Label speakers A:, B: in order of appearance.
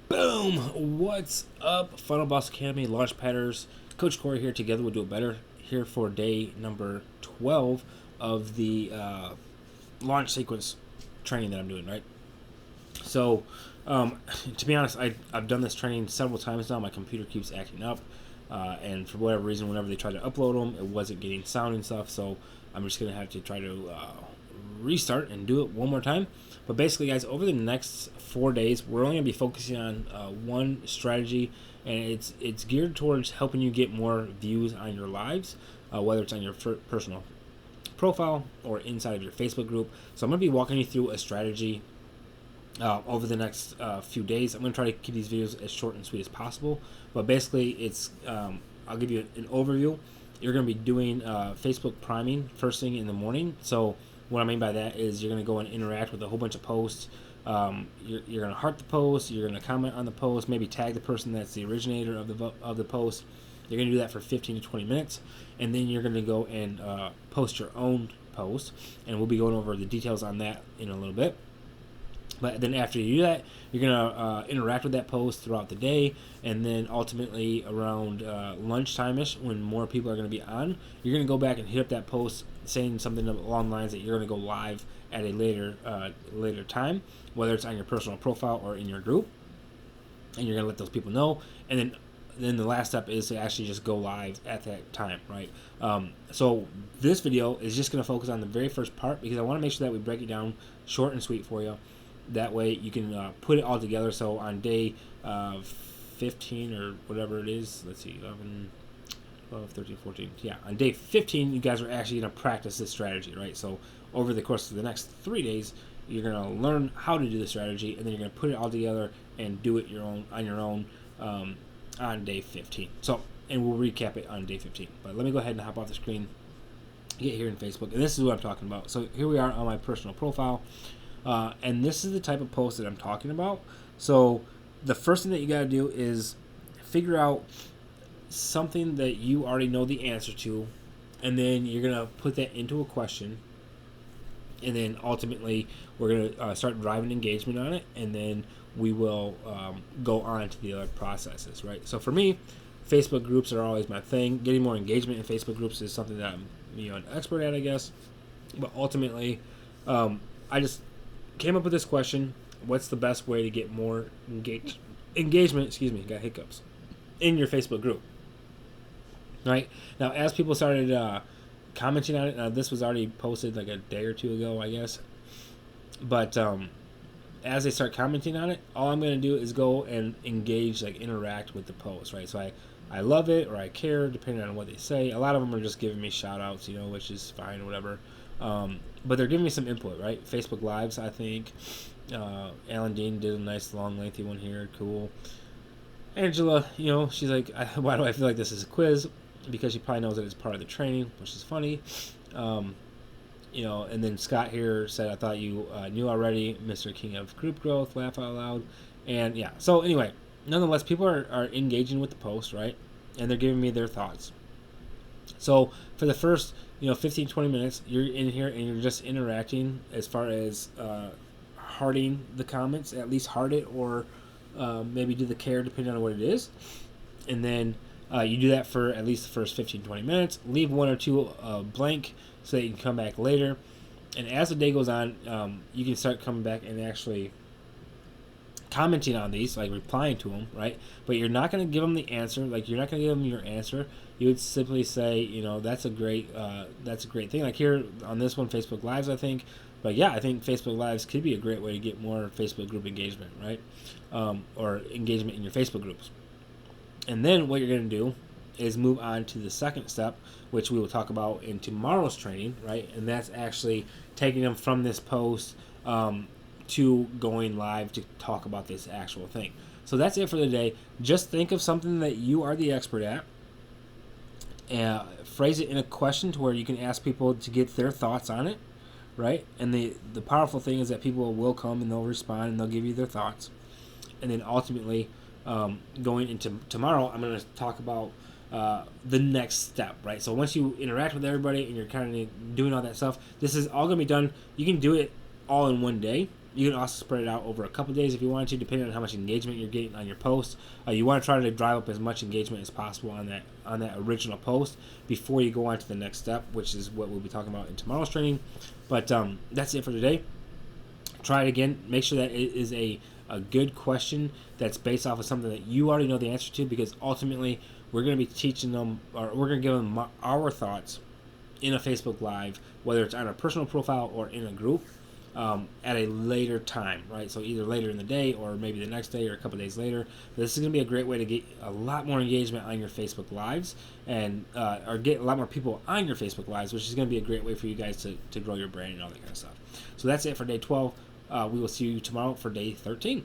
A: Boom! What's up, Funnel Boss Academy Launch Padders? Coach Corey here. Together we'll do it better. Here for day number 12 of the launch sequence training that I'm doing. Right. So, to be honest, I've done this training several times now. My computer keeps acting up, and for whatever reason, whenever they tried to upload them, it wasn't getting sound and stuff. So I'm just gonna have to try to restart and do it one more time. But basically, guys, over the next 4 days, we're only gonna be focusing on one strategy, and it's geared towards helping you get more views on your lives, whether it's on your personal profile or inside of your Facebook group. So I'm gonna be walking you through a strategy over the next few days. I'm going to try to keep these videos as short and sweet as possible. But basically, it's I'll give you an overview. You're going to be doing Facebook priming first thing in the morning. So what I mean by that is you're going to go and interact with a whole bunch of posts. You're going to heart the post. You're going to comment on the post. Maybe tag the person that's the originator of the post. You're going to do that for 15 to 20 minutes. And then you're going to go and post your own post. And we'll be going over the details on that in a little bit. But then after you do that, you're going to interact with that post throughout the day. And then ultimately around lunchtime-ish, when more people are going to be on, you're going to go back and hit up that post saying something along the lines that you're going to go live at a later time, whether it's on your personal profile or in your group. And you're going to let those people know. And then the last step is to actually just go live at that time, right? So this video is just going to focus on the very first part because I want to make sure that we break it down short and sweet for you. That way you can put it all together. So on day 15 or whatever it is, let's see, 11, 12, 13, 14. Yeah, on day 15, you guys are actually going to practice this strategy, right? So over the course of the next 3 days, you're going to learn how to do the strategy, and then you're going to put it all together and do it on your own on day 15. So, and we'll recap it on day 15. But let me go ahead and hop off the screen, get here in Facebook, and this is what I'm talking about. So here we are on my personal profile. And this is the type of post that I'm talking about. So the first thing that you got to do is figure out something that you already know the answer to, and then you're going to put that into a question. And then ultimately, we're going to start driving engagement on it, and then we will go on to the other processes, right? So for me, Facebook groups are always my thing. Getting more engagement in Facebook groups is something that I'm an expert at, I guess. But ultimately, I just came up with this question: what's the best way to get more engagement? Excuse me, got hiccups in your Facebook group. Right now, as people started commenting on it, now this was already posted like a day or two ago, I guess. But as they start commenting on it, all I'm going to do is go and engage, like interact with the post, right? So I love it or I care, depending on what they say. A lot of them are just giving me shout outs, which is fine or whatever. But they're giving me some input, right? Facebook Lives, I think. Alan Dean did a nice, long, lengthy one here. Cool. Angela, she's like, why do I feel like this is a quiz? Because she probably knows that it's part of the training, which is funny. And then Scott here said, I thought you knew already, Mr. King of Group Growth, laugh out loud. And yeah, so anyway, nonetheless, people are engaging with the post, right? And they're giving me their thoughts. So for the first 15, 20 minutes, you're in here and you're just interacting as far as hearting the comments, at least heart it, or maybe do the care depending on what it is. And then you do that for at least the first 15, 20 minutes. Leave one or two blank so that you can come back later. And as the day goes on, you can start coming back and actually commenting on these, like replying to them, right? But you're not going to give them the answer. Like, you're not going to give them your answer. You would simply say, that's a great thing. Like here on this one, Facebook Lives, I think. But yeah, I think Facebook Lives could be a great way to get more Facebook group engagement, right? Or engagement in your Facebook groups. And then what you're going to do is move on to the second step, which we will talk about in tomorrow's training, right? And that's actually taking them from this post to going live to talk about this actual thing. So that's it for the day. Just think of something that you are the expert at, and phrase it in a question to where you can ask people to get their thoughts on it, right? And the powerful thing is that people will come and they'll respond and they'll give you their thoughts. And then ultimately, going into tomorrow, I'm going to talk about the next step, right? So once you interact with everybody and you're kind of doing all that stuff, this is all going to be done. You can do it all in one day, You can also spread it out over a couple days if you want to, depending on how much engagement you're getting on your post. You want to try to drive up as much engagement as possible on that original post before you go on to the next step, which is what we'll be talking about in tomorrow's training. But that's it for today. Try it again. Make sure that it is a good question that's based off of something that you already know the answer to, because ultimately we're going to be teaching them, or we're going to give them our thoughts in a Facebook Live, whether it's on a personal profile or in a group, at a later time, right? So either later in the day or maybe the next day or a couple days later. This is going to be a great way to get a lot more engagement on your Facebook Lives and or get a lot more people on your Facebook Lives, which is going to be a great way for you guys to grow your brand and all that kind of stuff. So that's it for day 12. We will see you tomorrow for day 13.